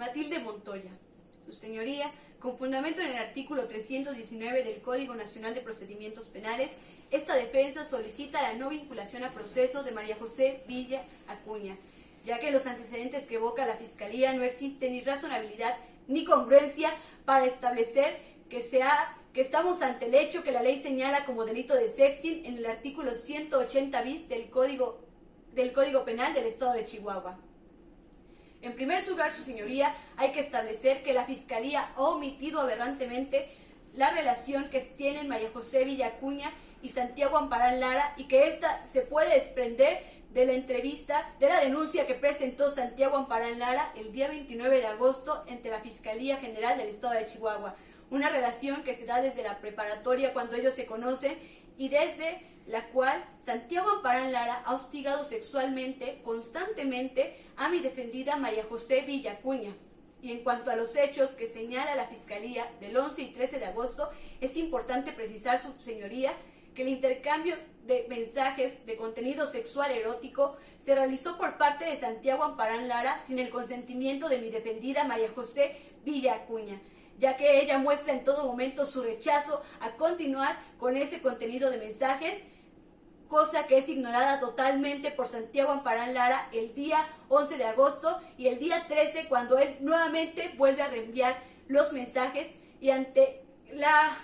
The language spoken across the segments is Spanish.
Matilde Montoya. Su señoría, con fundamento en el artículo 319 del Código Nacional de Procedimientos Penales, esta defensa solicita la no vinculación a proceso de María José Villa Acuña, ya que en los antecedentes que evoca la Fiscalía no existe ni razonabilidad ni congruencia para establecer que estamos ante el hecho que la ley señala como delito de sexting en el artículo 180 bis del Código Penal del Estado de Chihuahua. En primer lugar, su señoría, hay que establecer que la Fiscalía ha omitido aberrantemente la relación que tienen María José Villa Acuña y Santiago Amparán Lara, y que ésta se puede desprender de la denuncia que presentó Santiago Amparán Lara el día 29 de agosto ante la Fiscalía General del Estado de Chihuahua. Una relación que se da desde la preparatoria cuando ellos se conocen y desde la cual Santiago Amparán Lara ha hostigado sexualmente constantemente a mi defendida María José Villa Acuña. Y en cuanto a los hechos que señala la Fiscalía del 11 y 13 de agosto, es importante precisar, su señoría, que el intercambio de mensajes de contenido sexual erótico se realizó por parte de Santiago Amparán Lara sin el consentimiento de mi defendida María José Villa Acuña, ya que ella muestra en todo momento su rechazo a continuar con ese contenido de mensajes, cosa que es ignorada totalmente por Santiago Amparán Lara el día 11 de agosto y el día 13, cuando él nuevamente vuelve a reenviar los mensajes, y ante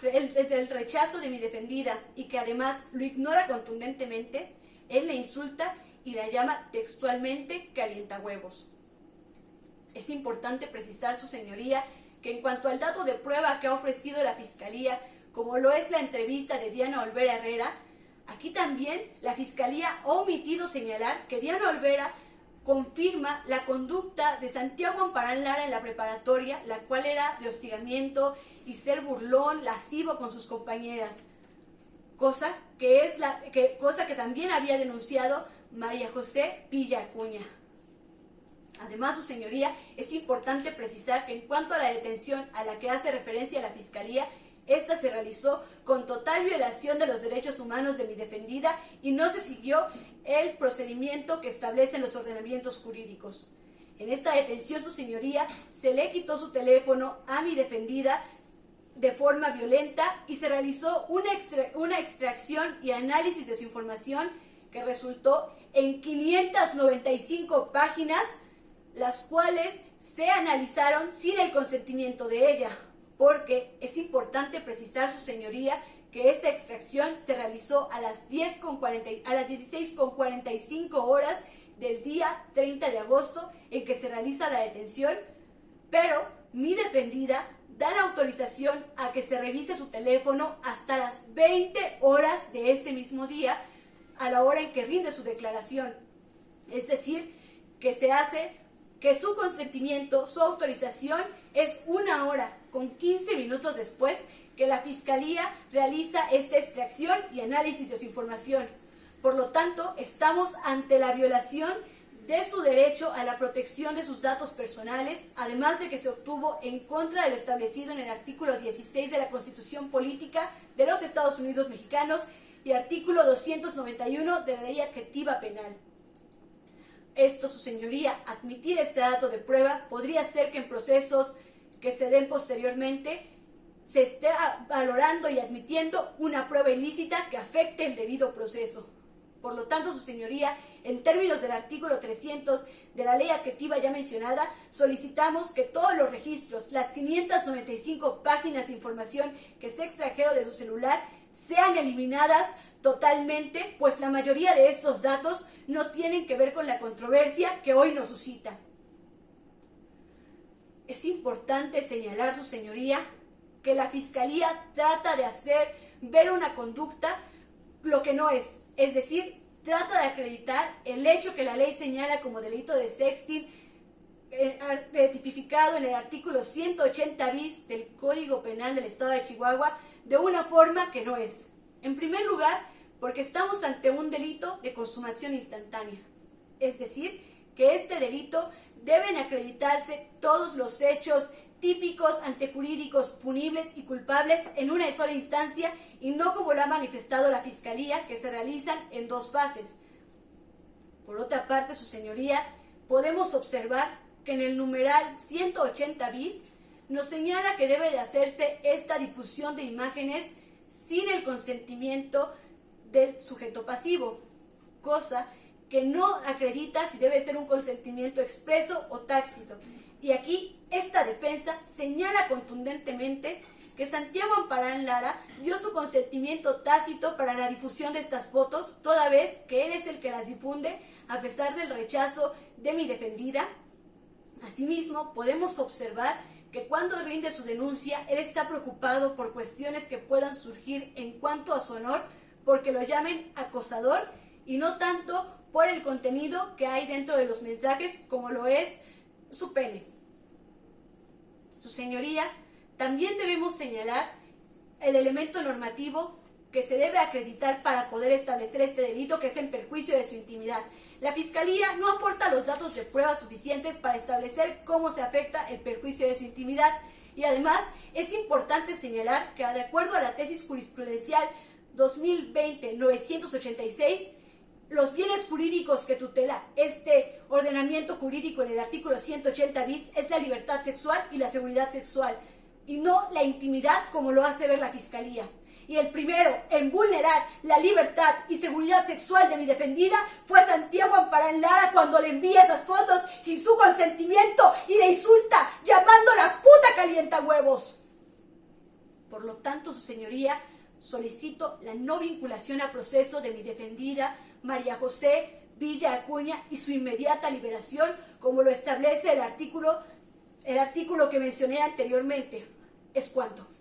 el rechazo de mi defendida, y que además lo ignora contundentemente, él le insulta y la llama textualmente calientahuevos. Es importante precisar, su señoría, que en cuanto al dato de prueba que ha ofrecido la Fiscalía, como lo es la entrevista de Diana Olvera Herrera, aquí también la Fiscalía ha omitido señalar que Diana Olvera confirma la conducta de Santiago Amparán Lara en la preparatoria, la cual era de hostigamiento y ser burlón, lascivo con sus compañeras, cosa que también había denunciado María José Villa Acuña. Además, su señoría, es importante precisar que en cuanto a la detención a la que hace referencia la Fiscalía, esta se realizó con total violación de los derechos humanos de mi defendida y no se siguió el procedimiento que establecen los ordenamientos jurídicos. En esta detención, su señoría, se le quitó su teléfono a mi defendida de forma violenta y se realizó una extracción y análisis de su información que resultó en 595 páginas, las cuales se analizaron sin el consentimiento de ella, porque es importante precisar, su señoría, que esta extracción se realizó a las 16:45 horas del día 30 de agosto en que se realiza la detención, pero mi defendida da la autorización a que se revise su teléfono hasta las 20 horas de ese mismo día, a la hora en que rinde su declaración. Es decir, que su consentimiento, su autorización, es 1 hora con 15 minutos después que la Fiscalía realiza esta extracción y análisis de su información. Por lo tanto, estamos ante la violación de su derecho a la protección de sus datos personales, además de que se obtuvo en contra de lo establecido en el artículo 16 de la Constitución Política de los Estados Unidos Mexicanos y artículo 291 de la Ley Adjetiva Penal. Esto, su señoría, admitir este dato de prueba podría ser que en procesos que se den posteriormente se esté valorando y admitiendo una prueba ilícita que afecte el debido proceso. Por lo tanto, su señoría, en términos del artículo 300 de la ley adjetiva ya mencionada, solicitamos que todos los registros, las 595 páginas de información que se extrajeron de su celular, sean eliminadas totalmente, pues la mayoría de estos datos no tienen que ver con la controversia que hoy nos suscita. Es importante señalar, su señoría, que la Fiscalía trata de hacer ver una conducta lo que no es decir, trata de acreditar el hecho que la ley señala como delito de sexting, tipificado en el artículo 180 bis del Código Penal del Estado de Chihuahua, de una forma que no es. En primer lugar, porque estamos ante un delito de consumación instantánea, es decir, que este delito deben acreditarse todos los hechos típicos, antejurídicos, punibles y culpables en una sola instancia y no como lo ha manifestado la Fiscalía, que se realizan en 2 fases. Por otra parte, su señoría, podemos observar que en el numeral 180 bis nos señala que debe de hacerse esta difusión de imágenes sin el consentimiento del sujeto pasivo, cosa que no acredita si debe ser un consentimiento expreso o tácito. Y aquí esta defensa señala contundentemente que Santiago Amparán Lara dio su consentimiento tácito para la difusión de estas fotos, toda vez que él es el que las difunde a pesar del rechazo de mi defendida. Asimismo, podemos observar que cuando rinde su denuncia, él está preocupado por cuestiones que puedan surgir en cuanto a su honor, porque lo llamen acosador y no tanto por el contenido que hay dentro de los mensajes, como lo es su pene. Su señoría, también debemos señalar el elemento normativo que se debe acreditar para poder establecer este delito, que es en perjuicio de su intimidad. La Fiscalía no aporta los datos de prueba suficientes para establecer cómo se afecta el perjuicio de su intimidad, y además es importante señalar que, de acuerdo a la tesis jurisprudencial 2020-986, los bienes jurídicos que tutela este ordenamiento jurídico en el artículo 180 bis es la libertad sexual y la seguridad sexual, y no la intimidad como lo hace ver la Fiscalía. Y el primero en vulnerar la libertad y seguridad sexual de mi defendida fue Santiago Amparán Lara, cuando le envía esas fotos sin su consentimiento y le insulta llamándola puta calientahuevos. Por lo tanto, su señoría, solicito la no vinculación a proceso de mi defendida María José Villa Acuña y su inmediata liberación, como lo establece el artículo que mencioné anteriormente. Es cuanto.